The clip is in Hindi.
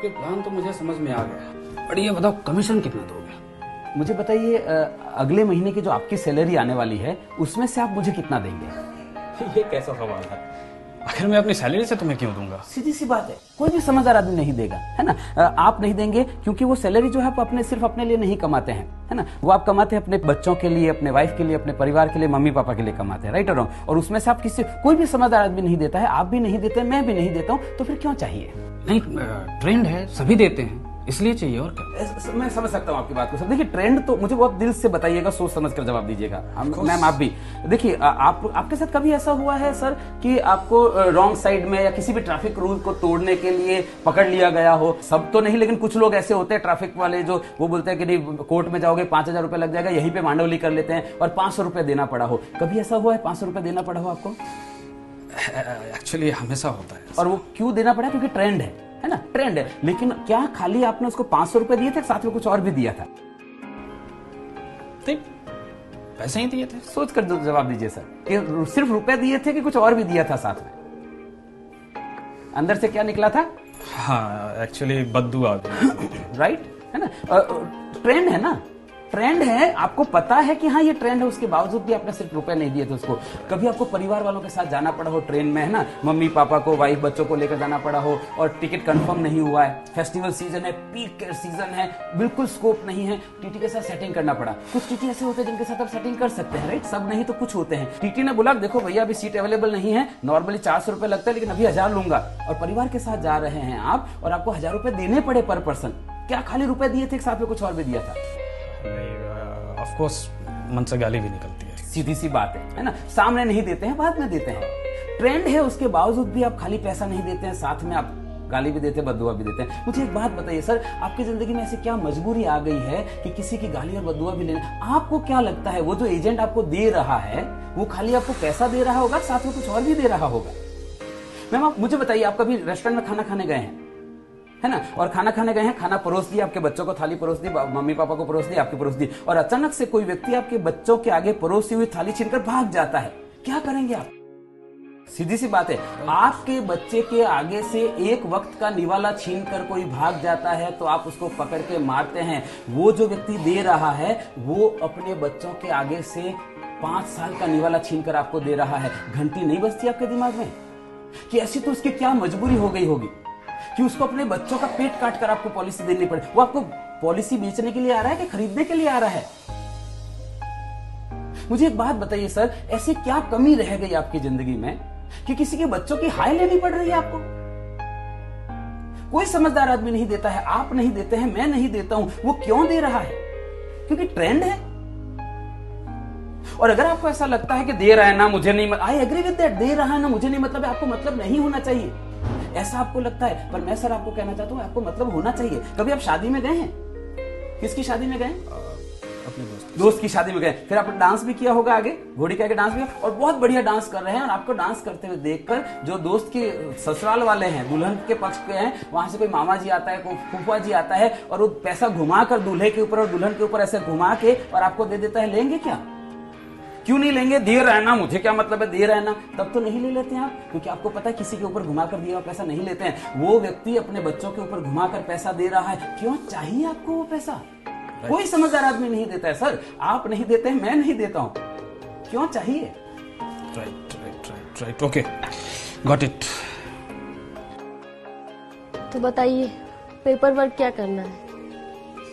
आपके प्लान तो मुझे समझ में आ गया, बट ये बताओ कमीशन कितना दोगे? मुझे बताइए, अगले महीने की जो आपकी सैलरी आने वाली है उसमें से आप मुझे कितना देंगे? ये कैसा सवाल है? आखिर मैं अपनी सैलरी से तुम्हें क्यों दूंगा? सीधी सी बात है, कोई भी समझदार आदमी नहीं देगा, है ना। आप नहीं देंगे क्योंकि वो सैलरी जो है आप सिर्फ अपने लिए नहीं कमाते हैं, है ना। वो आप कमाते हैं अपने बच्चों के लिए, अपने वाइफ के लिए, अपने परिवार के लिए, मम्मी पापा के लिए कमाते हैं, राइट और रॉन्ग। और उसमें से आप कोई भी समझदार आदमी नहीं देता है, आप भी नहीं देते, मैं भी नहीं देता हूँ, तो फिर क्यों चाहिए? नहीं, ट्रेंड है, सभी देते हैं, इसलिए चाहिए। और क्या? मैं समझ सकता हूँ आपकी बात को सर। देखिए, ट्रेंड तो मुझे बहुत दिल से बताइएगा, सोच समझ कर जवाब दीजिएगा। मैम आप भी देखिए, आपके साथ कभी ऐसा हुआ है सर कि आपको रॉन्ग साइड में या किसी भी ट्रैफिक रूल को तोड़ने के लिए पकड़ लिया गया हो? सब तो नहीं, लेकिन कुछ लोग ऐसे होते हैं ट्रैफिक वाले जो वो बोलते हैं कि नहीं कोर्ट में जाओगे 5,000 रुपए लग जाएगा, यहीं पे मांडवली कर लेते हैं और 500 रुपए देना पड़ा हो। कभी ऐसा हुआ है 500 रुपए देना पड़ा हो आपको? एक्चुअली हमेशा होता है। और वो क्यों देना पड़ा? क्योंकि ट्रेंड है ना, ट्रेंड है। लेकिन क्या खाली आपने उसको 500 रुपए दिए थे, साथ में कुछ और भी दिया था? पैसे ही दिए थे। सोच कर जवाब दीजिए सर, कि सिर्फ रुपए दिए थे कि कुछ और भी दिया था साथ में? अंदर से क्या निकला था? हाँ, एक्चुअली बद्दू आ गई। राइट, है ना। ट्रेंड है ना, ट्रेंड है, आपको पता है कि हाँ ये ट्रेंड है, उसके बावजूद भी आपने सिर्फ रुपए नहीं दिए थे उसको। कभी आपको परिवार वालों के साथ जाना पड़ा हो ट्रेन में, है ना, मम्मी पापा को, वाइफ बच्चों को लेकर जाना पड़ा हो और टिकट कंफर्म नहीं हुआ है, फेस्टिवल सीजन है, पीक सीजन है, बिल्कुल स्कोप नहीं है, टीटी के साथ सेटिंग करना पड़ा। कुछ टीटी ऐसे होते हैं जिनके साथ आप सेटिंग कर सकते हैं, राइट, सब नहीं तो कुछ होते हैं। टीटी ने बोला देखो भैया अभी सीट अवेलेबल नहीं है, नॉर्मली 400 रुपए लगता है लेकिन अभी 1000 लूंगा, और परिवार के साथ जा रहे हैं आप और आपको 1000 रुपए देने पड़े पर पर्सन। क्या खाली रुपए दिए थे, साथ में कुछ और भी दिया था? ऑफ कोर्स मन से गाली भी निकलती है। सीधी सी बात है ना। सामने नहीं देते हैं, बाद में देते हैं। ट्रेंड है, उसके बावजूद भी आप खाली पैसा नहीं देते हैं, साथ में आप गाली भी देते हैं, बद्दुआ भी देते हैं। मुझे एक बात बताइए सर, आपकी जिंदगी में ऐसी क्या मजबूरी आ गई है कि किसी की गाली और बद्दुआ भी लेना? आपको क्या लगता है वो जो एजेंट आपको दे रहा है वो खाली आपको पैसा दे रहा होगा, साथ में कुछ और भी दे रहा होगा? मैम आप मुझे बताइए, आप कभी रेस्टोरेंट में खाना खाने गए हैं, है ना, और खाना खाने गए हैं, खाना परोस दिया, आपके बच्चों को थाली परोस दी, मम्मी पापा को परोस दी, आपकी परोस दी, और अचानक से कोई व्यक्ति आपके बच्चों के आगे परोसी हुई थाली छीनकर भाग जाता है, क्या करेंगे आप? सीधी सी बात है, आपके बच्चे के आगे से एक वक्त का निवाला छीनकर कोई भाग जाता है तो आप उसको पकड़ के मारते हैं। वो जो व्यक्ति दे रहा है वो अपने बच्चों के आगे से 5 साल का निवाला छीनकर आपको दे रहा है। घंटी नहीं बजती आपके दिमाग में कि ऐसी तो उसकी क्या मजबूरी हो गई होगी कि उसको अपने बच्चों का पेट काट कर आपको पॉलिसी देनी पड़े? वो आपको पॉलिसी बेचने के लिए आ रहा है कि खरीदने के लिए आ रहा है? मुझे एक बात बताइए सर, ऐसी क्या कमी रह गई आपकी जिंदगी में कि किसी के बच्चों की हाय लेनी पड़ रही है आपको? कोई समझदार आदमी नहीं देता है, आप नहीं देते हैं, मैं नहीं देता हूं। वो क्यों दे रहा है? क्योंकि ट्रेंड है। और अगर आपको ऐसा लगता है कि दे रहा है ना मुझे नहीं, आई एग्री विद दैट, दे रहा है ना मुझे नहीं मतलब है, आपको मतलब नहीं होना चाहिए, ऐसा आपको लगता है। पर मैं सर आपको कहना चाहता हूं आपको मतलब होना चाहिए। कभी आप शादी में गए हैं? किसकी शादी में गए? अपने दोस्त की शादी में गए, फिर आपने डांस भी किया होगा, आगे घोड़ी के आगे डांस भी, और बहुत बढ़िया डांस कर रहे हैं, और आपको डांस करते हुए देखकर जो दोस्त के ससुराल वाले हैं, दुल्हन के पक्ष के हैं, वहां से कोई मामा जी आता है, कोई फूफा जी आता है, और वो पैसा घुमाकर दूल्हे के ऊपर और दुल्हन के ऊपर ऐसे घुमा के और आपको दे देता है, लेंगे क्या? क्यों नहीं लेंगे? दे रहा है ना, मुझे क्या मतलब है, दे रहा है ना, तब तो नहीं ले लेते हैं आप, क्योंकि आपको पता है किसी के ऊपर घुमाकर दिया हुआ पैसा नहीं लेते हैं। वो व्यक्ति अपने बच्चों के ऊपर घुमाकर पैसा दे रहा है, क्यों चाहिए आपको वो पैसा? कोई समझदार आदमी नहीं देता है सर, आप नहीं देते हैं, मैं नहीं देता हूं, क्यों चाहिए? Right, okay, got it. तो बताइए पेपर वर्क क्या करना है?